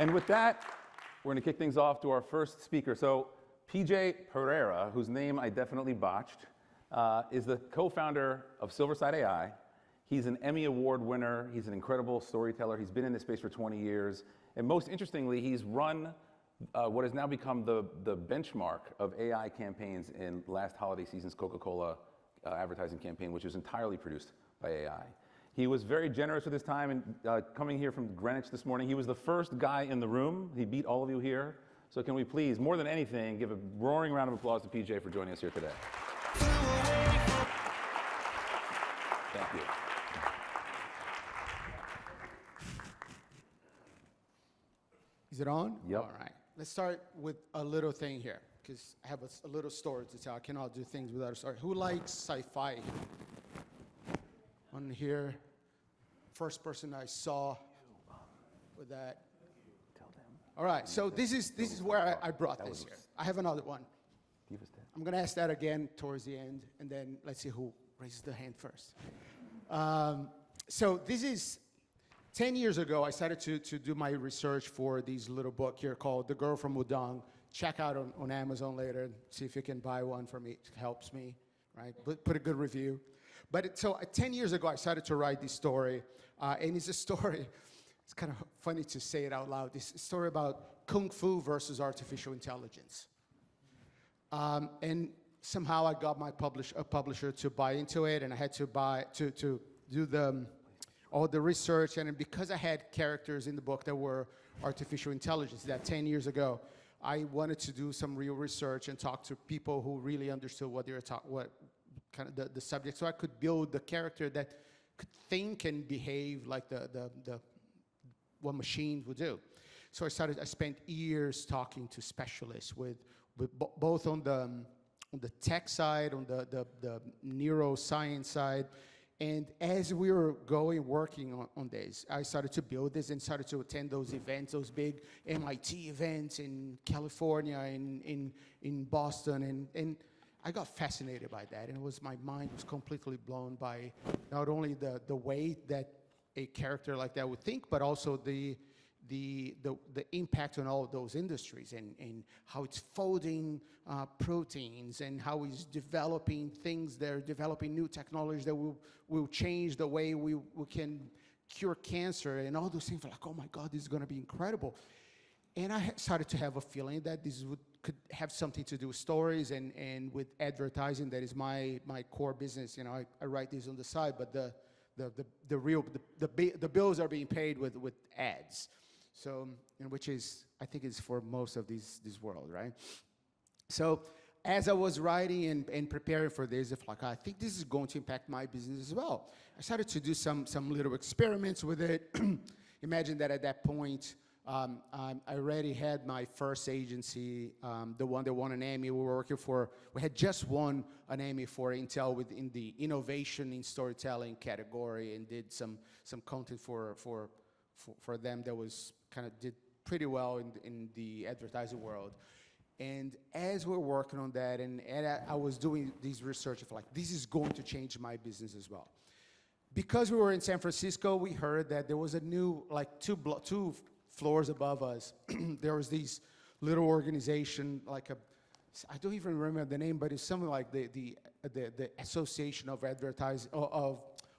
And with that, we're going to kick things off to our first speaker. So PJ Pereira, whose name I definitely botched, is the co-founder of Silverside AI. He's an Emmy Award winner. He's an incredible storyteller. He's been in this space for 20 years. And most interestingly, he's run what has now become the benchmark of AI campaigns in last holiday season's Coca-Cola advertising campaign, which was entirely produced by AI. He was very generous with his time, and coming here from Greenwich this morning, he was the first guy in the room. He beat all of you here. So can we please, more than anything, give a roaring round of applause to PJ for joining us here today. Thank you. Is it on? Yep. All right. Let's start with a little thing here, because I have a little story to tell. I cannot do things without a story. Who likes sci-fi? On here, first person I saw with that. All right, so this is where I brought this here. I have another one. I'm going to ask that again towards the end, and then let's see who raises the hand first. So this is 10 years ago. I started to do my research for this little book here called The Girl from Wudong. Check out on Amazon later and see if you can buy one for me. It helps me, right? Put a good review. But so 10 years ago, I started to write this story, and it's a story. It's kind of funny to say it out loud. This story about Kung Fu versus artificial intelligence. And somehow I got my publisher to buy into it, and I had to do all the research. And because I had characters in the book that were artificial intelligence, that 10 years ago, I wanted to do some real research and talk to people who really understood what they were kind of the subject, so I could build the character that could think and behave like what machines would do. So I spent years talking to specialists with both on the tech side, on the neuroscience side, and as we were working on this, I started to build this and started to attend those events, those big MIT events in California, in Boston, and I got fascinated by that, and my mind was completely blown by not only the way that a character like that would think, but also the impact on all of those industries, and how it's folding proteins, and how it's developing things. They're developing new technologies that will change the way we can cure cancer, and all those things. Like, oh my God, this is going to be incredible. And I started to have a feeling that this could have something to do with stories and with advertising. That is my core business. You know, I write these on the side, but the bills are being paid with ads. So, which is, I think, is for most of this world, right? So as I was writing and preparing for this, I think this is going to impact my business as well. I started to do some little experiments with it. Imagine that at that point, I already had my first agency, the one that won an Emmy. We had just won an Emmy for Intel within the innovation in storytelling category, and did some content for them that was did pretty well in the advertising world. And as we're working on that, and I was doing this research of this is going to change my business as well. Because we were in San Francisco, we heard that there was a new, two floors above us, there was this little organization, I don't even remember the name, but it's something like the Association of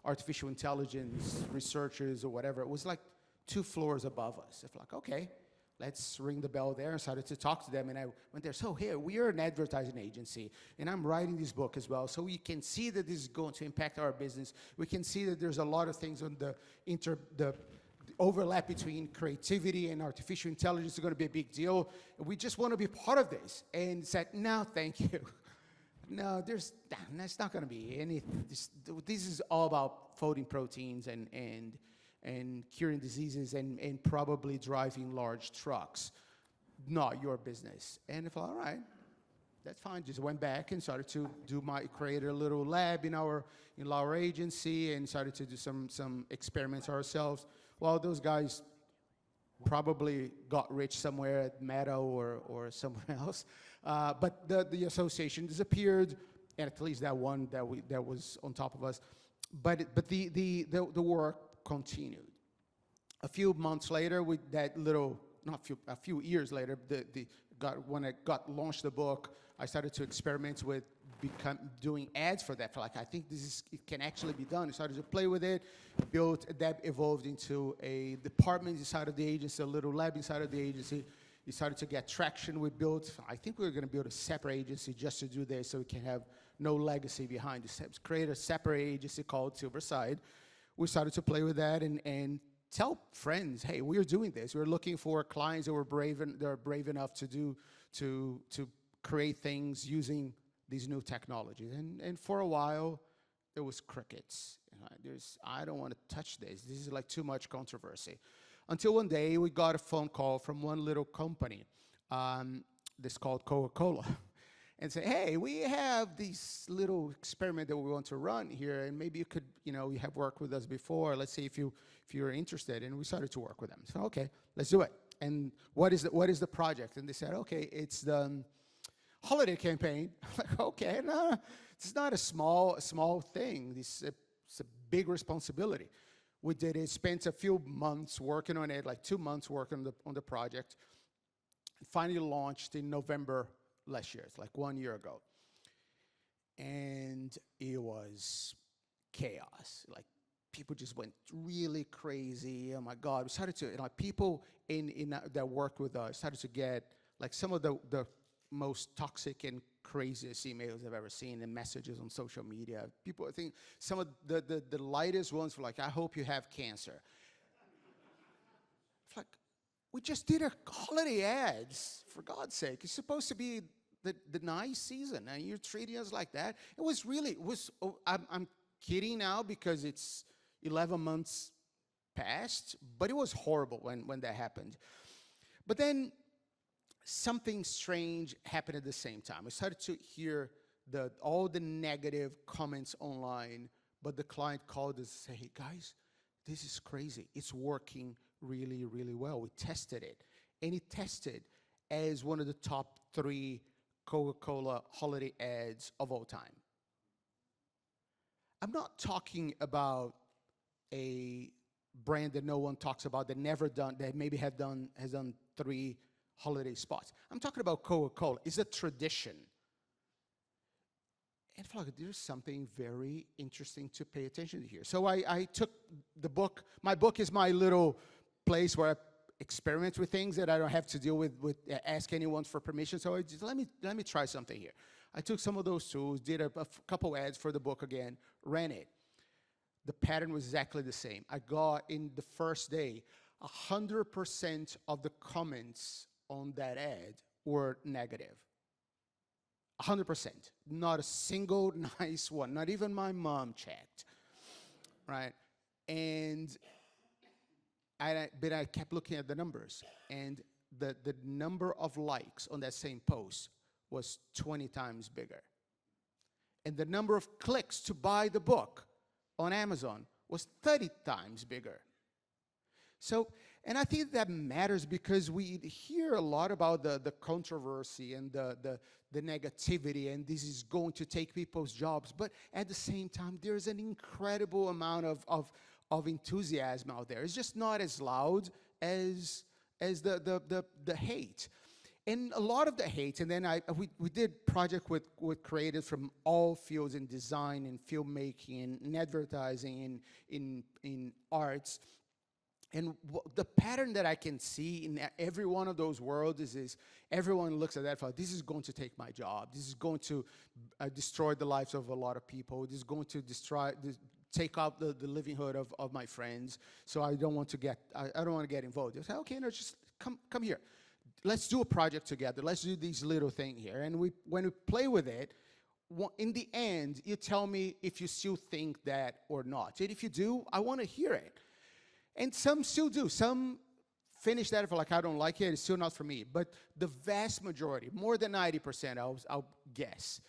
Artificial Intelligence Researchers or whatever. It was 2 floors above us. It's okay, let's ring the bell there. And started to talk to them, and I went there. So here, we are an advertising agency, and I'm writing this book as well. So we can see that this is going to impact our business. We can see that there's a lot of things on the overlap between creativity and artificial intelligence is going to be a big deal. We just want to be part of this. And said, no, thank you. No, that's not going to be anything. This is all about folding proteins and curing diseases and probably driving large trucks. Not your business. And I thought, all right, that's fine. Just went back and started to create a little lab in our agency, and started to do some experiments ourselves. Well, those guys probably got rich somewhere at Meta or somewhere else. But the association disappeared, and at least that one that was on top of us. But the work continued. A few months later, with that little a few years later, when I got launched the book, I started to experiment with doing ads for that. I think it can actually be done. I started to play with it, that evolved into a department inside of the agency, a little lab inside of the agency. We started to get traction. We built, I think we were going to build a separate agency just to do this so we can have no legacy behind it. Create a separate agency called Silverside. We started to play with that and tell friends, hey, we're doing this. We're looking for clients that are brave enough to create things using these new technologies. And for a while, there was crickets. I don't want to touch this. This is like too much controversy. Until one day, we got a phone call from one little company that's called Coca-Cola. And say, hey, we have this little experiment that we want to run here, and maybe you could, you have worked with us before. Let's see if you're interested. And we started to work with them. So, okay, let's do it. And what is the project? And they said, okay, it's the holiday campaign. I'm like, okay, no, it's not a small thing. It's a big responsibility. We did it, spent a few months working on it, like 2 months working on the project. Finally launched in November last year. It's like 1 year ago. And it was chaos. Like, people just went really crazy. Oh my God. We started to, people that worked with us started to get, like, some of the most toxic and craziest emails I've ever seen, and messages on social media. People, I think some of the lightest ones were like, I hope you have cancer. It's like, we just did a holiday ads, for God's sake. It's supposed to be the nice season, and you're treating us like that. I'm kidding now because it's 11 months past, but it was horrible when that happened. But then something strange happened at the same time. I started to hear all the negative comments online, but the client called us and said, hey guys, this is crazy. It's working really, really well. We tested it, and it tested as one of the top 3 Coca-Cola holiday ads of all time. I'm not talking about a brand that no one talks about, that maybe has done 3 holiday spots. I'm talking about Coca-Cola. It's a tradition. And I feel like there's something very interesting to pay attention to here. So I took the book. My book is my little place where I experiment with things that I don't have to deal with ask anyone for permission. So let me try something here. I took some of those tools, did a couple ads for the book again, ran it. The pattern was exactly the same. I got, in the first day, 100% of the comments on that ad were negative. 100%. Not a single nice one. Not even my mom checked. Right? But I kept looking at the numbers, and the number of likes on that same post was 20 times bigger. And the number of clicks to buy the book on Amazon was 30 times bigger. So, and I think that matters because we hear a lot about the controversy and the negativity, and this is going to take people's jobs. But at the same time, there's an incredible amount of enthusiasm out there. It's just not as loud as the hate. And a lot of the hate, and then we did project with creatives from all fields, in design, in filmmaking, in advertising, in arts. And the pattern that I can see in every one of those worlds is everyone looks at that and thought, this is going to take my job. This is going to destroy the lives of a lot of people. This is going to take out the livelihood of my friends. So I don't want to get involved. They say, okay, no, just come here. Let's do a project together. Let's do this little thing here. And when we play with it, in the end, you tell me if you still think that or not. And if you do, I want to hear it. And some still do. Some finish that for like, I don't like it. It's still not for me. But the vast majority, more than 90%, I'll guess,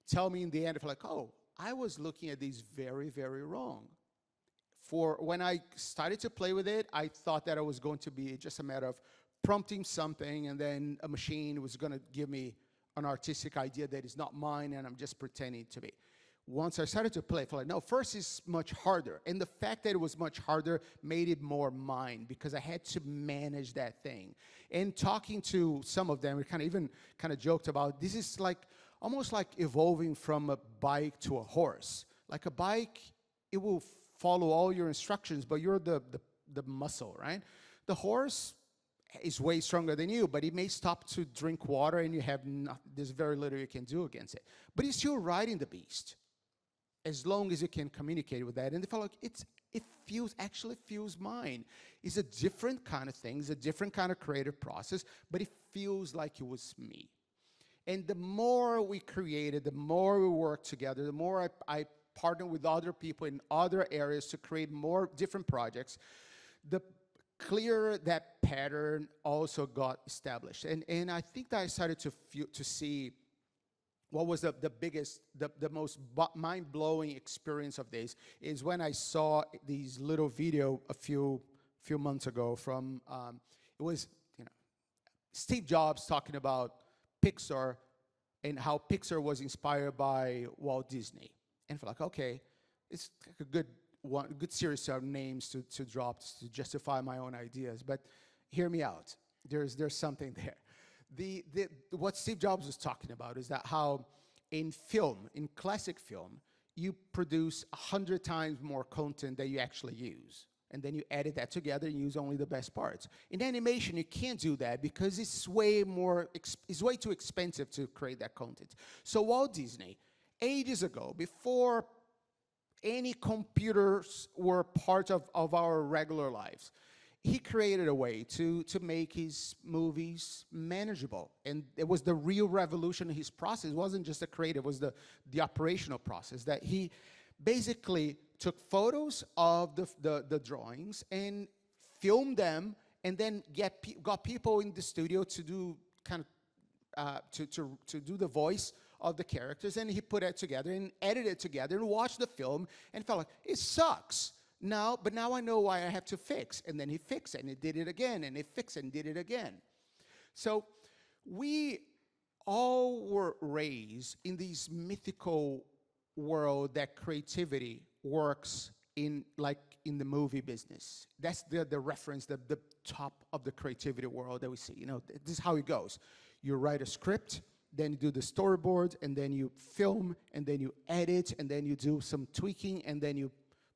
tell me in the end, if like, oh, I was looking at these very, very wrong. For when I started to play with it, I thought that it was going to be just a matter of prompting something, and then a machine was going to give me an artistic idea that is not mine, and I'm just pretending to be. once I started to play, I felt like, no, first it's much harder. And the fact that it was much harder made it more mine because I had to manage that thing. And talking to some of them, we kind of joked about, this is like, almost like evolving from a bike to a horse. Like a bike, it will follow all your instructions, but you're the muscle, right? The horse is way stronger than you, but it may stop to drink water and you have there's very little you can do against it. But you're still riding the beast, as long as you can communicate with that. And they felt like it actually feels mine. It's a different kind of thing, it's a different kind of creative process, but it feels like it was me. And the more we created, the more we worked together, the more I partnered with other people in other areas to create more different projects, the clearer that pattern also got established. And I think that I started to see what was the biggest, the most mind-blowing experience of this is when I saw these little video a few months ago from, it was, Steve Jobs talking about Pixar and how Pixar was inspired by Walt Disney. And I feel like, okay, it's like a good series of names to drop to justify my own ideas, but hear me out. There's something there. What Steve Jobs was talking about is that how in classic film, you produce 100 times more content than you actually use. And then you edit that together and use only the best parts. In animation, you can't do that because it's way too expensive to create that content. So Walt Disney, ages ago, before any computers were part of our regular lives, he created a way to make his movies manageable. And it was the real revolution in his process. It wasn't just the creative, it was the operational process, that he basically took photos of the drawings and filmed them, and then got people in the studio to do to do the voice of the characters, and he put it together and edited it together and watched the film and felt like, it sucks. But now I know why I have to fix. And then he fixed it, and he did it again, and he fixed it and did it again. So we all were raised in this mythical world that creativity works in the movie business. That's the reference, the top of the creativity world that we see. This is how it goes. You write a script, then you do the storyboard, and then you film, and then you edit, and then you do some tweaking, and then you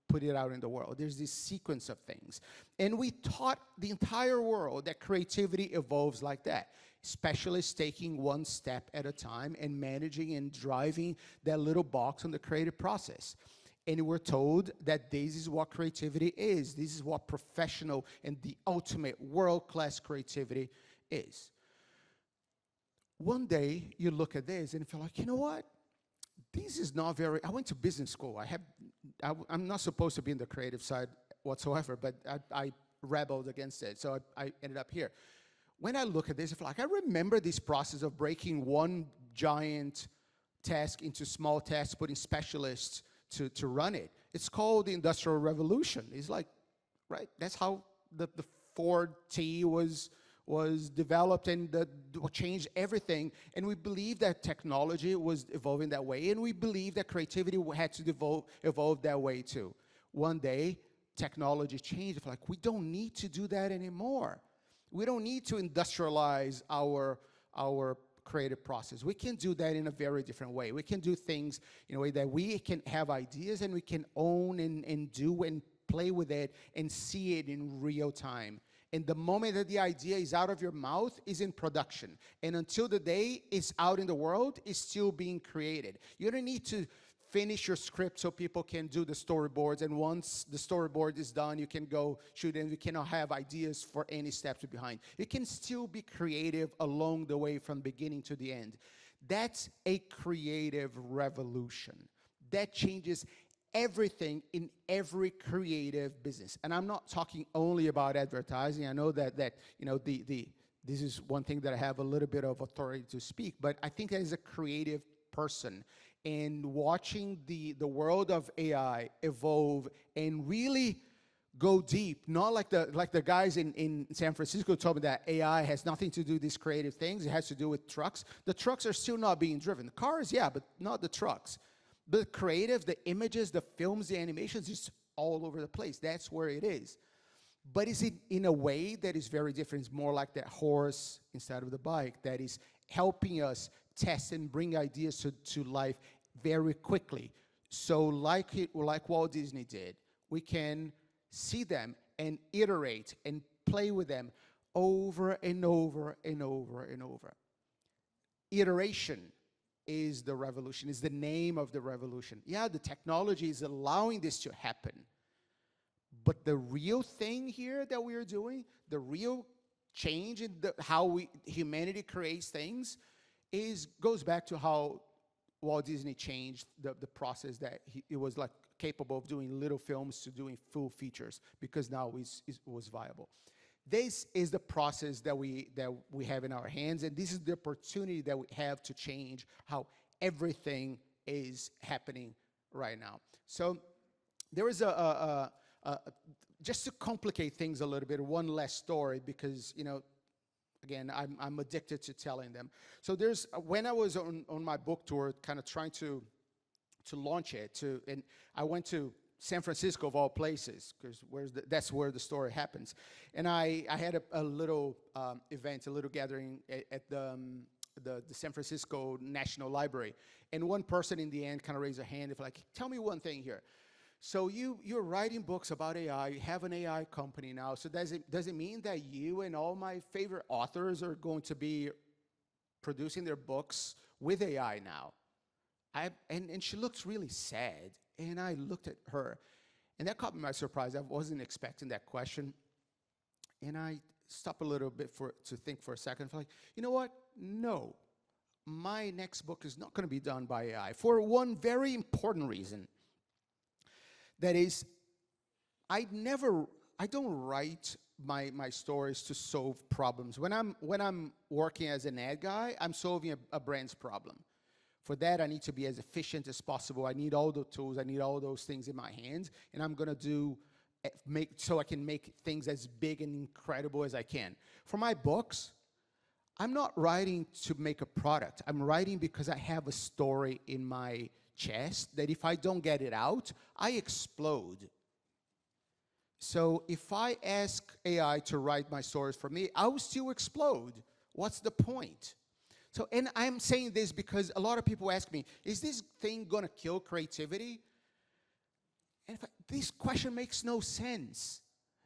put it out in the world. There's this sequence of things. And we taught the entire world that creativity evolves like that. Specialists taking one step at a time and managing and driving that little box on the creative process. And we're told that this is what creativity is. This is what professional and the ultimate world-class creativity is. One day, you look at this and feel like, you know what? This is not very, I went to business school. I'm not supposed to be in the creative side whatsoever, but I rebelled against it, so I ended up here. When I look at this, I feel like I remember this process of breaking one giant task into small tasks, putting specialists to run it. It's called the Industrial Revolution. It's like, right, that's how the Ford T was developed and changed everything. And we believe that technology was evolving that way, and we believe that creativity had to evolve that way too. One day, technology changed. Like, we don't need to do that anymore. We don't need to industrialize our creative process. We can do that in a very different way. We can do things in a way that we can have ideas and we can own and do and play with it and see it in real time. And the moment that the idea is out of your mouth is in production. And until the day it's out in the world, it's still being created. You don't need to finish your script so people can do the storyboards. And once the storyboard is done, you can go shoot, and you cannot have ideas for any steps behind. You can still be creative along the way from beginning to the end. That's a creative revolution. That changes everything in every creative business. And I'm not talking only about advertising. I know that this is one thing that I have a little bit of authority to speak, but I think as a creative person, and watching the world of AI evolve and really go deep, not like the guys in San Francisco told me that AI has nothing to do with these creative things. It has to do with trucks. The trucks are still not being driven. The cars, yeah, but not the trucks. the creative, the images, the films, the animations, is all over the place. That's where it is. But is it in a way that is very different? It's more like that horse instead of the bike that is helping us test and bring ideas to life very quickly. So like Walt Disney did, we can see them and iterate and play with them over and over and over and over. Iteration is the revolution, is the name of the revolution. Yeah, the technology is allowing this to happen. But the real thing here that we are doing, the real change in how humanity creates things, goes back to how Walt Disney changed the process that it was like capable of doing little films to doing full features, because now it was viable. This is the process that we have in our hands, and this is the opportunity that we have to change how everything is happening right now. So there is just to complicate things a little bit, one last story, because, you know, again, I'm addicted to telling them. So when I was on my book tour, kind of trying to launch it, and I went to San Francisco of all places, because that's where the story happens. And I had a little event, a little gathering at the San Francisco National Library. And one person in the end kind of raised a hand, like, tell me one thing here. So you're writing books about AI, you have an AI company now, so does it mean that you and all my favorite authors are going to be producing their books with AI now? And she looks really sad, and I looked at her, and that caught me by surprise. I wasn't expecting that question, and I stopped a little bit to think for a second. I'm like, you know what? No, my next book is not going to be done by AI for one very important reason. That is, I don't write my stories to solve problems. When I'm working as an ad guy, I'm solving a brand's problem. For that, I need to be as efficient as possible. I need all the tools. I need all those things in my hands, and I'm gonna so I can make things as big and incredible as I can. For my books, I'm not writing to make a product. I'm writing because I have a story in my chest that if I don't get it out, I explode. So if I ask AI to write my stories for me, I will still explode. What's the point? So, and I'm saying this because a lot of people ask me, is this thing gonna kill creativity? And this question makes no sense.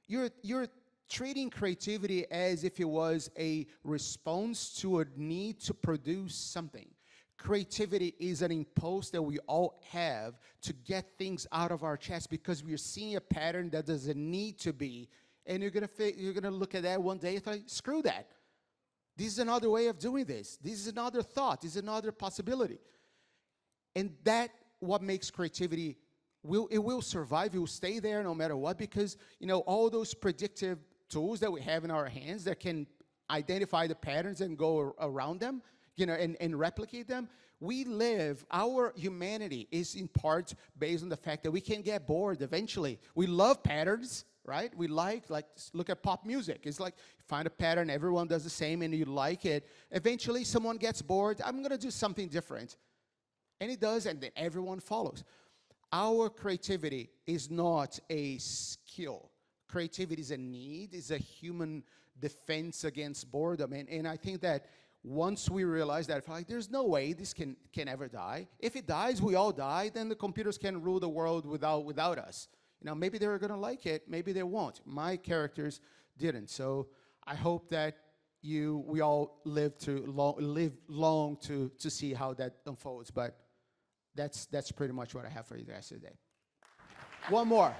You're treating creativity as if it was a response to a need to produce something. Creativity is an impulse that we all have to get things out of our chest because we're seeing a pattern that doesn't need to be. And you're gonna look at that one day and think, screw that. This is another way of doing this. This is another thought. This is another possibility. And that what makes creativity, it will survive. It will stay there no matter what, because, you know, all those predictive tools that we have in our hands that can identify the patterns and go around them, you know, and replicate them. Our humanity is in part based on the fact that we can get bored eventually. We love patterns, right? We like look at pop music. It's like, you find a pattern, everyone does the same, and you like it. Eventually, someone gets bored. I'm gonna do something different. And it does, and then everyone follows. Our creativity is not a skill. Creativity is a need, is a human defense against boredom. And I think that once we realize that, like, there's no way this can ever die. If it dies, we all die, then the computers can rule the world without us. You know, maybe they're gonna like it, maybe they won't. My characters didn't. So I hope that we all live long to see how that unfolds. But that's pretty much what I have for you guys today. One more.